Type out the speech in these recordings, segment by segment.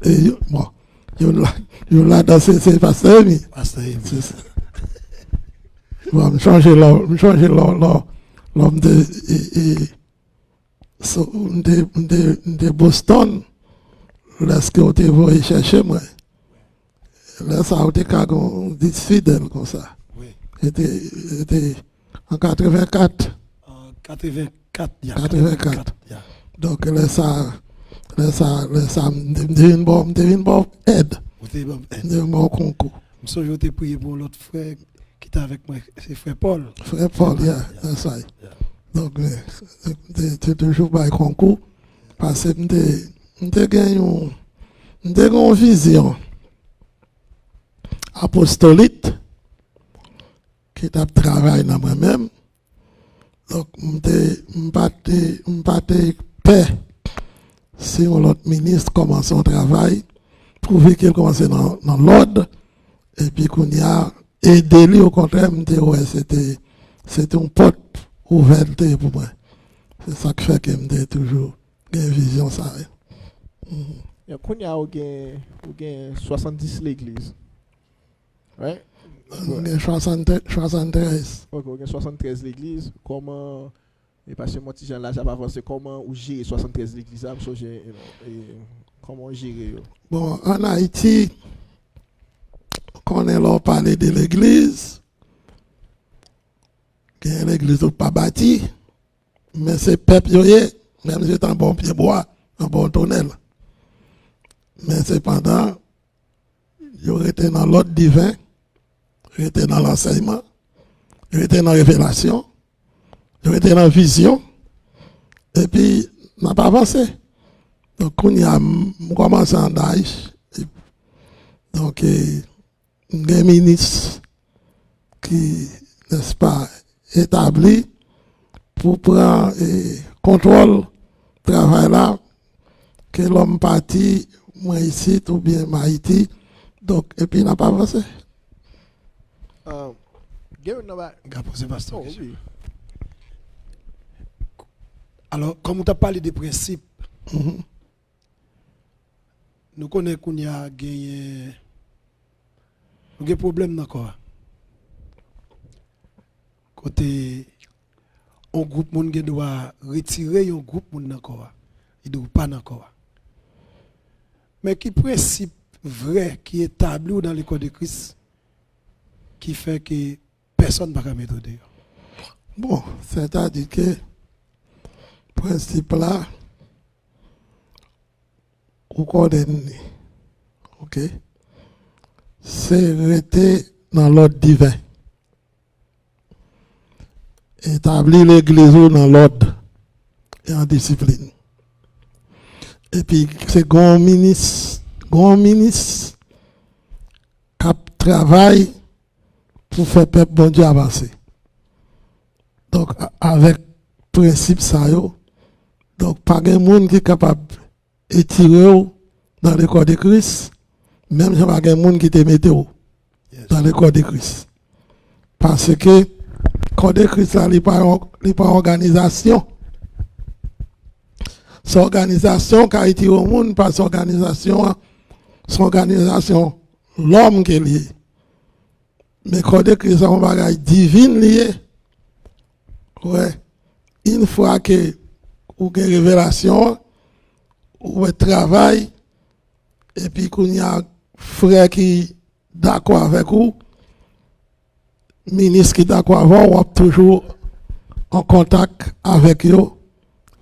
Et bon, je là dans c'est pasteur mi. Pasteur Amy. C'est ça. Bon, me changer l'homme de Boston. Lorsque on te voit chercher moi. Là ça on te cagon dit fidèle comme ça. Oui. Était en 84. En 84, il y a 84. Yeah. Donc là ça me bonne aide. Vous avez bon. De mon concours. Je me suis prié pour l'autre frère qui était avec moi, c'est frère Paul. Frère Paul, yeah, that's right. Donc, c'est toujours par concours. Parce que j'ai gagné une vision apostolique qui a travaillé dans moi-même. Donc, je pas paix si l'autre ministre commence son travail, prouver qu'il commence dans l'ordre, et puis qu'on y a aidé lui, au contraire, ouais, c'était une porte ouverte pour moi. C'est ça qui fait que j'ai toujours une vision ça. Quand il y a 70 l'église. Ouais. On a 73. Ok, on a 73 l'église. Comment, et parce que moi, si j'ai là, j'ai pas avancé, comment on gère 73 l'église, comment on gère. Bon, en Haïti, quand on est parler de l'église, l'église n'est pas bâtie, mais c'est peuple, même si c'est un bon pied bois, un bon tonnel. Mais cependant, il aurait été dans l'ordre divin, il était dans l'enseignement, il était dans la révélation, il était dans la vision, et puis, on n'a pas avancé. Donc, on commence en Daesh. Donc, il y a un ministre qui, n'est-ce pas, établi pour prendre contrôle du travail là, que l'homme parti, moi ici, ou bien Haïti. Donc, et puis, il n'a pas avancé. Alors, comme tu as parlé des principes, nous connaissons qu'on y a gagné des problèmes encore. Côté un groupe monde doit retirer un groupe monde encore. Il doit pas encore. Mais qui principe vrai qui est établi dans l'école de Christ qui fait que personne ne va mettre dehors. Bon, c'est-à-dire que principe là, vous connaissez, ok? C'est rester dans l'ordre divin. Établir l'église dans l'ordre et en discipline. Et puis, c'est grand ministre qui travaille pour faire peuple bon Dieu avancer. Donc, avec principe ça, donc, pas de monde qui est capable d'étirer dans le corps de Christ, même si pas de monde qui te mette dans le corps de Christ. Parce que le corps de Christ, il n'est pas organisation. C'est organisation qui a été au monde, pas son organisation, l'homme qui est lié. Mais le corps de Christ, c'est un bagage divin lié. Ouais. Une fois que vous avez une révélation, vous avez travail, et puis qu'il y a un frère qui d'accord avec vous, ministre qui d'accord avec vous, vous êtes toujours en contact avec eux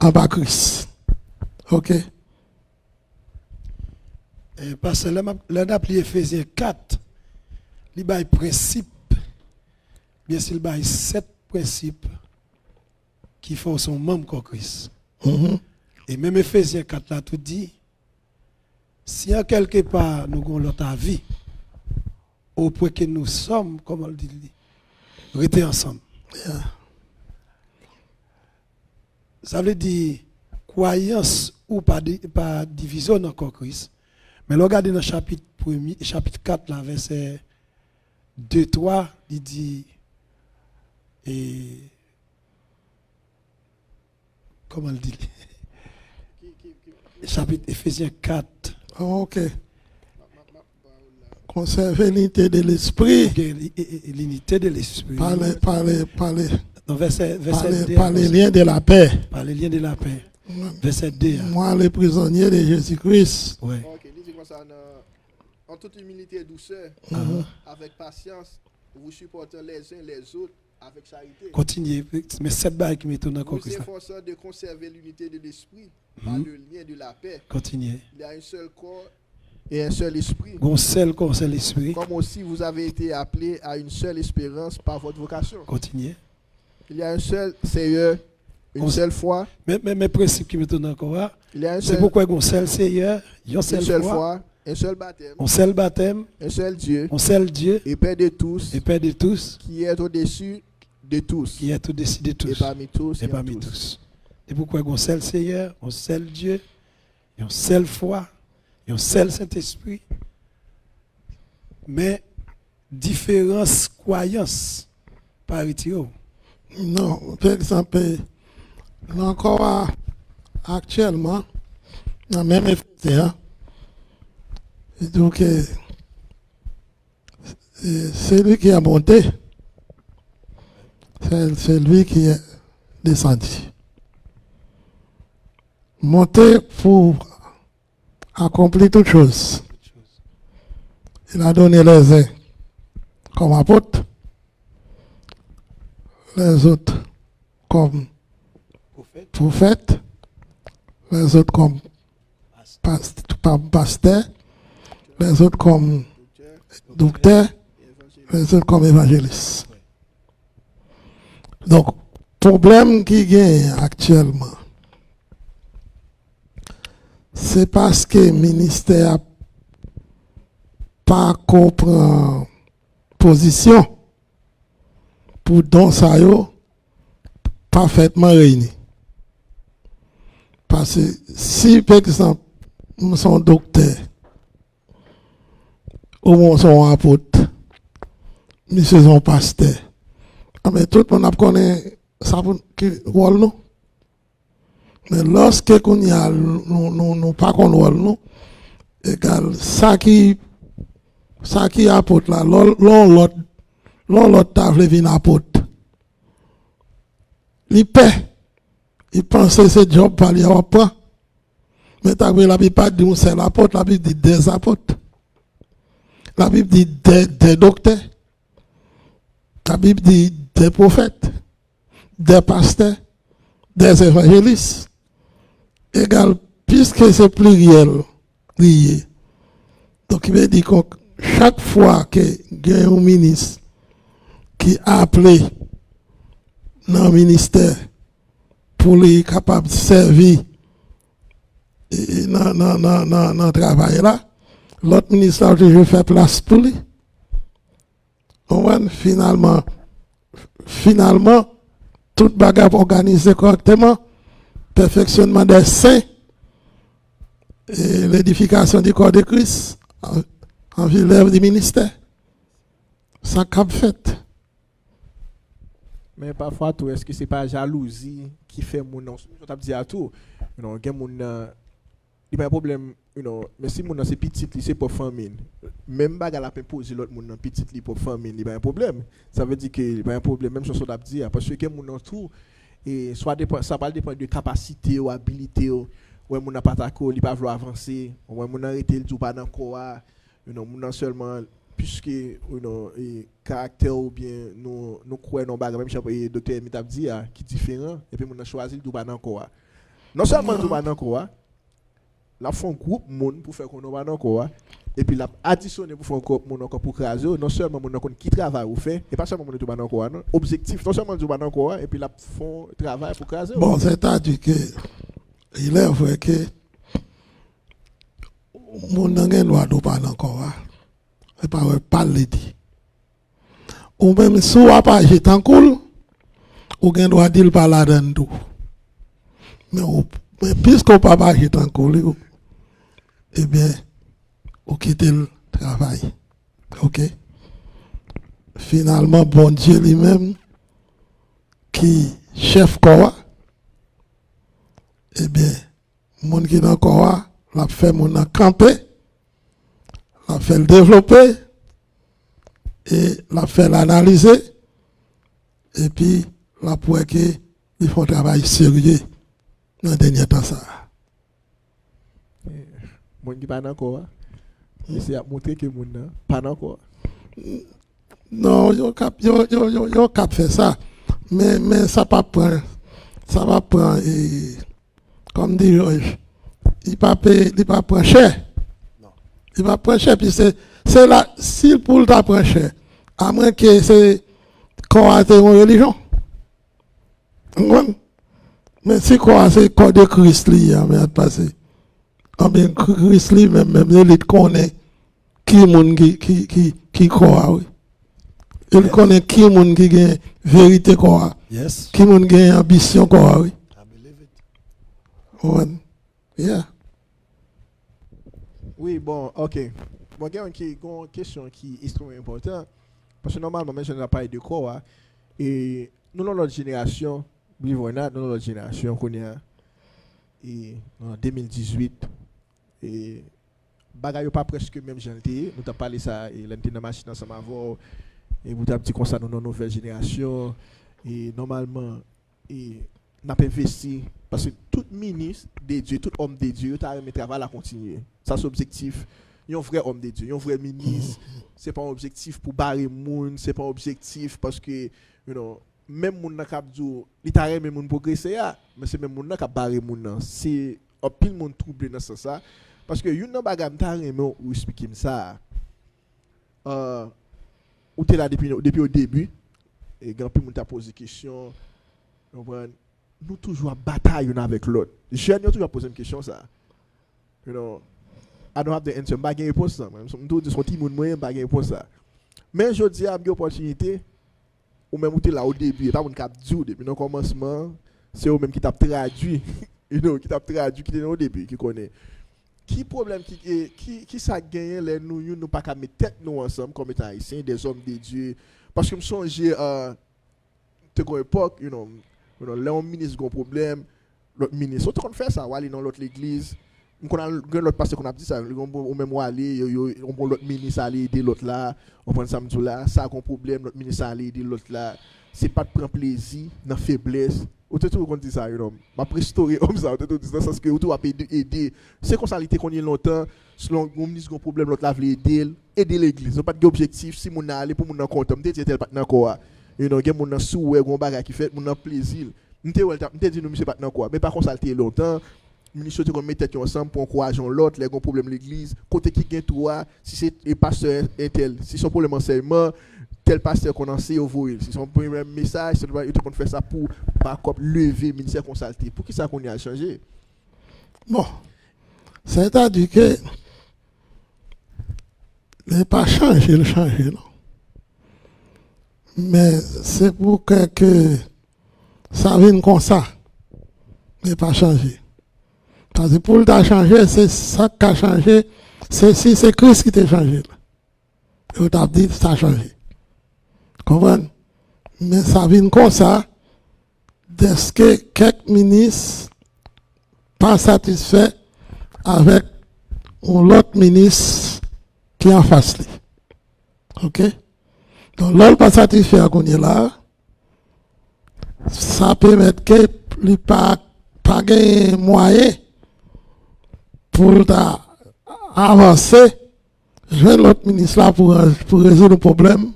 en bas Christ. Ok? Parce que l'on a appelé Ephésiens 4, il y a un principe, bien sûr, il y a 7 principes qui font son membre comme Christ. Et même Ephésiens 4 là tout dit, si en quelque part nous avons notre vie, au point que nous sommes, comme on le dit, rester ensemble. Yeah. Ça veut dire croyance ou pas division encore Christ. Mais regardez dans le chapitre 4, là, verset 2-3, il dit, et comment il dit? Chapitre Ephésiens 4, OK. Conserver l'unité de l'esprit. L'unité de l'esprit. Dans verset 2. Par les liens de la paix. Par les liens de la paix. Verset 2. Moi, les prisonniers de Jésus-Christ. Ouais. Ok, lisez comme ça en toute humilité et douceur, avec patience, vous supportez les uns les autres avec charité. Continuez. Mais 7 barres qui m'étonnent encore que Vous ça. efforçant de conserver l'unité de l'esprit par le lien de la paix. Continuez. Il y a un seul corps et un seul esprit. Gon seul corps, seul esprit. Comme aussi vous avez été appelés à une seule espérance par votre vocation. Continuez. Il y a un seul Seigneur, une seule foi. Mais principe qui m'étonne encore, Il y a un c'est seul, pourquoi gon seul Seigneur, une seule foi, un seul baptême, un seul baptême, un seul Dieu, un seul Dieu, et Père de tous, et Père de tous, qui est au-dessus de tous, qui est au-dessus de et tous, parmi tous, et parmi tous. Et pourquoi un seul Seigneur, un seul Dieu, une seule foi, un seul Saint-Esprit, mais différentes croyances par retiro. Non, par exemple, encore actuellement, dans le même effet, donc c'est lui qui a monté, c'est lui qui est descendu. Monté pour accomplir toutes choses. Il a donné les uns comme apôtres, les autres comme prophètes, les autres comme pasteurs, les autres comme docteurs, les autres comme évangélistes. Donc, problème qui gagne actuellement, c'est parce que le ministère pas comprend position pour don ça yo parfaitement réuni. Parce que si par exemple son docteur ou son apôtre, monsieur son pasteur, mais tout le monde connaît ça pour que rôle nous. Mais lorsque qu'on y a nous pas qu'on rôle nous, égal ça qui apporte là, l'autre table vient apporte. Il paie. Il pense que c'est job par lui pas. Mais la Bible pas dit c'est l'apôtre, la Bible dit des apôtres. La Bible dit des docteurs. La Bible dit des prophètes, des pasteurs, des évangélistes. Égal, puisque c'est pluriel lié. Donc il veut dire que chaque fois qu'il y a un ministre qui a appelé dans le ministère pour lui capable de servir dans le travail là, l'autre ministre a toujours fait place pour lui. Finalement, tout bagage organisé correctement, perfectionnement des saints et l'édification du corps de Christ en vue l'œuvre du ministère. Ça cap fait. Mais parfois, tout, est-ce que c'est pas jalousie qui fait mon nom? Je t'ai dit à tout. Il y a un problème, mais si mon nom c'est petit, c'est pour famille. Même bagarre la peut poser l'autre mon nom petit pour famille, il y a un problème. Ça veut dire qu'il y a un problème, même si on t'a dit, parce que mon nom tout, et soit ça va dépendre de capacité ou habilité, ou mon n'a pas d'accord, il pas vouloir avancer, ou mon n'a arrêté le tout pas dans quoi, mon n'a seulement puisque caractère ou bien nous croyons dans bagarre même le docteur Emit a dit qui différent et puis mon a choisi le tout pas dans quoi. Non seulement le tout pas dans quoi, la font groupe monde pour faire qu'on pas dans quoi et puis la additionner pour faire mon encore pour craser non seulement mon qui travaille ou fait et pas seulement mon tout pas dans quoi non objectif non seulement tout pas dans quoi et puis la font travail pour craser. Bon, c'est-à-dire que il est vrai que mon n'a droit de pas dans quoi. C'est pas le dit. Ou même si on pas agir en cool, ou bien doit dire pas là dedans tout. Mais puisqu'on pas agir en cool, eh bien, on quitte le travail. OK? Finalement, bon Dieu lui-même, qui chef quoi, eh bien, monde qui dans quoi, la fait mon camper, la fait le développer, et la fait l'analyser, et puis la pour qu'il faut un travail sérieux dans le dernier temps ça. Mon qui pas encore. C'est à montrer que mon pas encore. Non, yo cap fait ça, mais ça va prendre, et, comme dit il pas prendre cher. Il va prendre cher, puis c'est là, si pour le prendre cher, à moins que c'est quoi c'est une religion. Mais si quoi c'est quoi de Christ là, mais à passer. Ah bien Christ même il connaît qui monde qui croit oui. Il connaît qui monde qui gagne vérité quoi. Yes. Qui monde gagne ambition quoi oui. I believe it. Ouais. Yeah. Oui, bon, ok. Bon, il y a une question qui est extrêmement importante. Parce que normalement, je n'ai pas parlé de quoi. Et nous, dans notre génération, nous, dans notre génération, qu'on est en 2018, et bagaille pas presque même gentil. Nous avons parlé ça, et l'antenne de machine ensemble avant, et vous avez dit comme ça, nous, dans nouvelle génération, et normalement, et n'a pas investi parce que tout ministre de Dieu, tout homme de Dieu, tu as un travail à continuer. Ça c'est l'objectif. Un vrai homme de Dieu, un vrai ministre, c'est pas un objectif pour barrer moun, c'est pas un objectif parce que you know, même moun n'a cap dit, il t'a même moun progresser mais c'est même moun n'a cap barrer moun. C'est un pile moun troublé dans ça parce que une bagam t'a même ou expliquer ça. Ou t'es là depuis au début et grand pile moun t'a posé question. Nous toujours bataille avec l'autre. Je n'ai toujours posé une question ça. You know, I don't have the answer. Pas de réponse ça. Je me dis son petit monde moyen pas de réponse ça. Mais je dis à une opportunité ou même où tu là au début, pas mon cap du depuis le commencement, c'est eux même qui t'a traduit, you know, qui t'a traduit qui était au début qui connaît. Qui problème qui ça gagne les nous pas qu'à mettre tête nous ensemble comme étant haïtiens, des hommes de Dieu parce que me songer te une époque, you know, là, un ministre a un problème, l'autre ministre, autant qu'on fait ça, on va aller dans l'autre église, on a l'autre pasteur qu'on a dit ça, on même va aller, on prend l'autre ministre aller aider l'autre là, on prend ça là, ça a un problème, l'autre ministre aller aider l'autre là, c'est pas de prendre plaisir, dans faiblesse, ou tout qu'on dit ça, you know, m'a restaurer comme ça, tout dit ça, parce que tout va aider, c'est comme ça qu'on y est longtemps, selon un ministre a un problème, l'autre là veut aider l'église, pas d'objectif, si mon aller pour mon compte, me dit tel pas encore. You know, gen moun nan souhait gon bagay qui fait moun nan plaisir. M'te dit nous monsieur pas nan quoi, mais par contre ça a été longtemps. Ministre te mettre tête ensemble pour encourager l'autre, les gon problème l'église, côté qui gagne toi, si c'est pasteur tel, si son problème enseignement, tel pasteur qu'on enseigne au voyer, si son premier message, c'est il te faire ça pour par comme lever ministère consulté. Pour qui ça qu'on y a changé? Bon. C'est-à-dire que n'est pas changer, non. Mais c'est pour que ça vienne comme ça, mais pas changer. Parce que pour le changer, c'est ça qui a changé, c'est Christ qui t'a changé. Et on t'a dit ça a changé. Comprenez? Mais ça vient comme ça, dès que quelques ministres pas satisfaits avec l'autre ministre qui est en face. OK? Donc, l'autre pas satisfait à qu'on est là, ça permet que lui pas gagner moyen pour avancer. Je vais l'autre ministre là pour résoudre le problème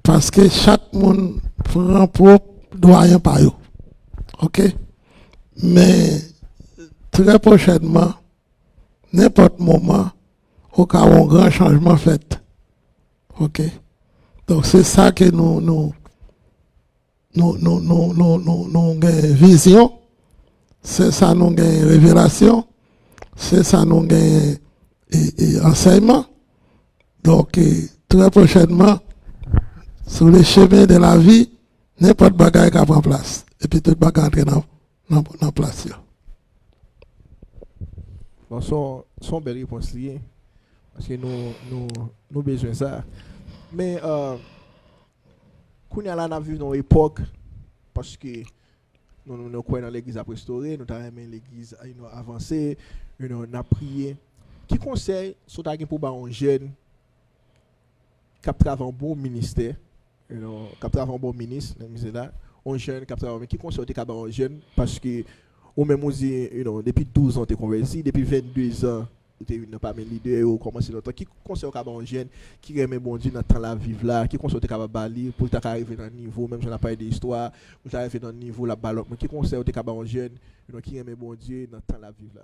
parce que chaque monde prend propre doyen par eux. OK? Mais très prochainement, n'importe moment, au cas où un grand changement fait. OK? Donc c'est ça que nous avons vision, c'est ça nous avons révélation, c'est ça nous avons enseignement. Donc très prochainement, sur les chemins de la vie, n'importe bagaille qui prend place. Et puis tout bagaille entrer dans place. Bon, son belle réponse liée, parce que nous avons besoin de ça. Mais, quand on a vu dans l'époque, parce que nous croyons dans l'église à restaurer, nous avons aimé l'église avancée, n'a prié. Qui conseille sur ta pour un jeune qui travaille un bon ministère, qui travaille un bon ministre, un jeune qui travaille, qui conseille un jeune parce que ou même depuis 12 ans tu es converti, depuis 22 ans tu es pas mes leaders ou commencer longtemps, qui conseille un jeune qui aime bon Dieu dans temps la vivre là, qui conseille capable bali pour arriver dans niveau, même si on n'a pas d'histoire, pour arriver dans niveau la ballon, qui conseille un jeune qui aime bon Dieu dans temps la vivre là.